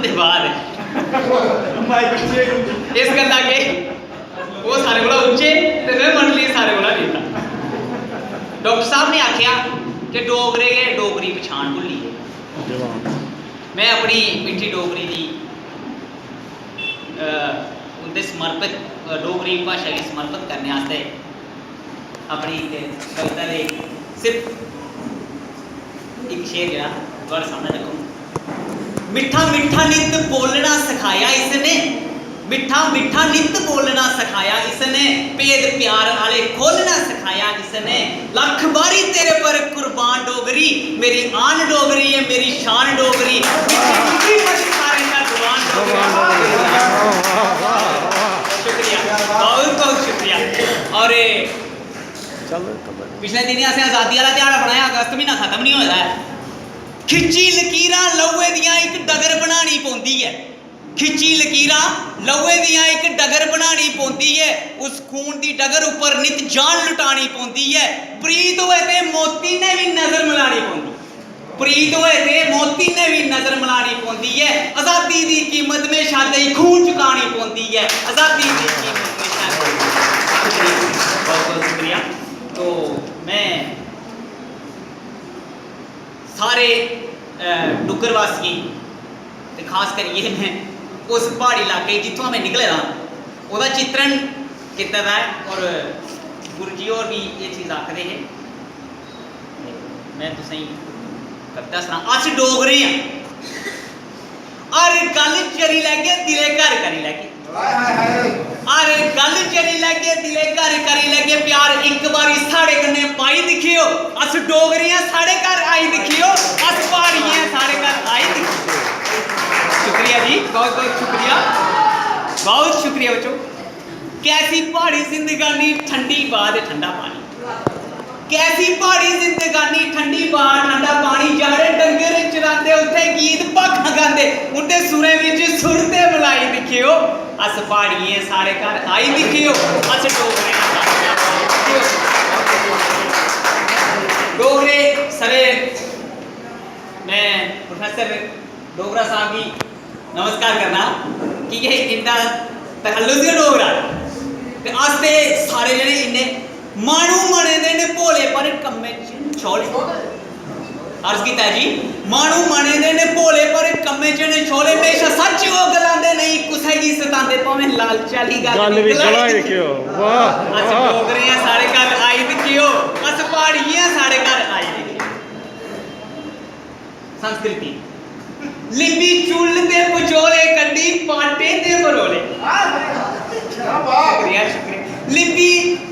के बाद इस गल्ला के वो सारे कोला उच्चे ते मैं मंडली सारे कोला नीता। डॉक्टर साहब ने आख्या कि डोगरे के डोगरी पछाण भुल्ली है। मैं अपनी मिठी डोगरी दी उनके समर्पित डोगरी भाषा की समर्पित करने आस्ते अपनी कविता दे सिर्फ एक शेर जरा थोड़े सामने रखो। मिठा मिठा नित बोलना सिखाया इसने, मिठा मिठा नित बोलना सिखाया इसने, भेद प्यार वाले खोलना सिखाया इसने। लख बारी तेरे पर कुर्बान डोगरी, मेरी आन डोगरी है मेरी शान डोगरी, शुक्रिया बहुत बहुत शुक्रिया। और पिछले दिन असें आज़ादी वाला ध्याड़ा बनाया, अगस्त महीना खत्म नहीं होया है। खिच्ची लकीरां लौहे दियां इक डगर बनानी पौंदी है, खिच्ची लकीरां लौहे दियां इक डगर बनानी पौंदी है, उस खून दी डगर उपर नित जान लुटानी पौंदी है। प्रीत होए ते मोती ने भी नजर मिलानी पौंदी, प्रीत होए ते मोती ने भी नजर मिलानी पौंदी है। आज़ादी दी कीमत में शादी खून चुकानी पौंदी है, आज़ादी दी कीमत में शादी। बहुत बहुत शुक्रिया। तो मैं सारे डुग्गर वासी खास करिए मैं उस पहाड़ी इलाके जितों मैं निकले दा ओदा चित्रण किया है। और गुरु जी और भी ये चीज़ आखते हैं, मैं तुसें कविता सुना। अस डोगरे हैं, हर गल चरी लैगे दिले घर करी लैगे, हर गल चरी लैगे दिले घर करी लैगे। प्यार एक बारी साढ़े कन्ने पाई दिखियो, अस डोगरे हैं साढ़े घर आई दिखियो, अस पहाड़ी हैं साढ़े घर आई दिखियो। शुक्रिया जी, बहुत बहुत शुक्रिया, बहुत शुक्रिया बच्चों। कैसी पहाड़ी जिंदगानी ठंडी बात ठंडा पानी, कैसी पहाड़ी जिंदगानी ठंडी बात ठंडा पानी। जाड़े डंगर चराते उत्थे गीत भाखां गांदे, उनके सुरें विच सुर ते मलाई दिखियो, अस पहाड़ी हैं साढ़े घर आई दिखियो, अस डोगरे डोगरे सरे। मैं प्रोफेसर डोगरा साहब की नमस्कार करना कि ये इनका तखल्लुस ही डोगरा ते आस्ते सारे जने इन्ने मानू मने दे ने भोले पर कम्मे छोले। अर्ज कीता जी, मानू मने दे ने भोले पर कम्मे च ने छोले, हमेशा सच वो गलांदे नहीं कुसै दी सतांदे भावें लालच वाली गल भी गलाई दिखियो। वाह अस डोगरे हैं साढ़े घर आई दिखियो, अस पहाड़ी हैं साढ़े घर आई दिखियो। संस्कृति लिंबी चुल दे पचोले कड्डी पाटे दे परोले, शुक्रिया शुक्रिया। लिंबी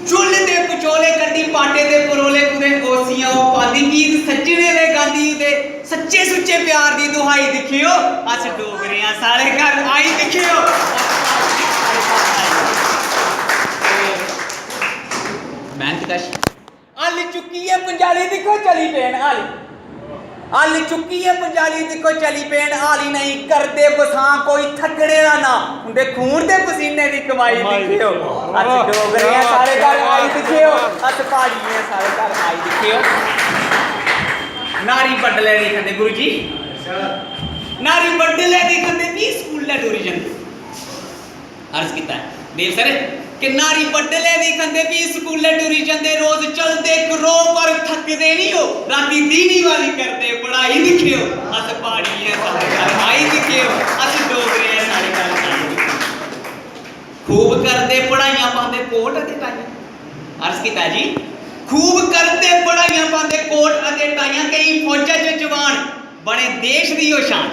चुल दे पचोले कड्डी पाटे दे परोले, कुदे ओसियां पांदी गीत सज्जने दे गांदी ते सच्चे सुच्चे प्यार दी दुहाई दिखियो, अस डोगरे हैं साढ़े घर आई दिखियो। मेहनत कश हल चुकी है पंजाली दिखो चली पेन हाली, हल चुकी है पंजाली दिखो चली पेन हाली। नहीं करते बसां कोई थकने का ना, उनके खून के पसीने की कमाई दिखियो, अस डोगरे हैं सारे घर आई दिखियो, अस पहाड़ी हैं सारे घर आई दिखियो। नारी बडले नहीं खंदे गुरु जी, नारी बडले नहीं खंदे भी स्कूल टूरी जंदे। अर्ज किया देव सर कि नारी बडले नहीं खंदे भी स्कूल टूरी जंदे, रोज चलते करो पर थकते नहीं हो, राती दीनी वाली करते पढ़ाई दिखियो, अस पहाड़ी हैं सारे घर आई दिखियो, अस डोगरे हैं सारे घर आई दिखियो। खूब करते पढ़ाइयां पांदे कोट अते टाइयां। अर्ज किया जी, खूब करते पढ़ाइयां पांदे कोट अते टाइयां, कई फौजा च जवान बने देश दी ओ शान।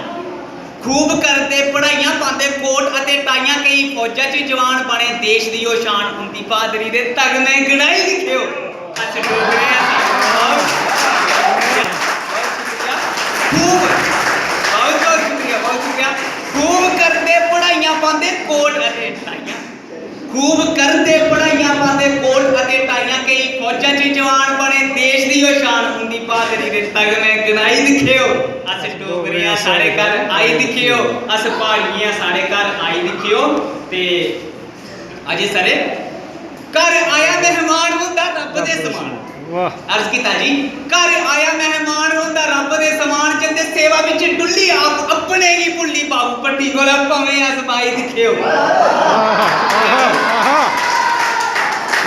खूब करते पढ़ाइयां पांदे कोट अते टाइयां, कई फौजा च जवान बने देश दी ओ शान, उनकी बहादरी दे तगमे गणाई दिखियो, अस डोगरे हैं। खूब बहुत बहुत शुक्रिया, बहुत शुक्रिया। खूब करते पढ़ाइयां पांदे कोट अते टाइयां, खूब करते पढ़ाइयां पांदे कोट अते टाइयां, कई फौजा च जवान बने देश दी ओ शान, उनकी बहादरी दे तगमे गणाई दिखियो, अस डोगरे हैं साढ़े घर आई दिखियो, अस पहाड़ी हैं साढ़े घर आई दिखियो। ते अजे सरे घर आया मेहमान हुंदा रब दे समान। अर्ज किया जी, घर आया मेहमान हुंदा रब दे समान, जिंदे सेवा विच डुल्ली आप अपने ही भुल्ली बाबू बाहू पट्टी कोला भावें आजमाई दिखियो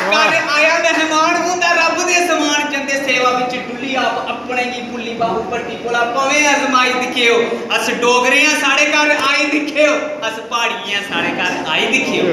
घर आया मेहमान हुंदा रब दे समान चंदे सेवा विच डुल्ली आप अपने गी भुल्ली बाहू पट्टी कोला भावें आजमाई दिखियो अस डोगरे हां साढ़े घर आई दिखियो अस पहाड़ी हां साढ़े घर आई दिखियो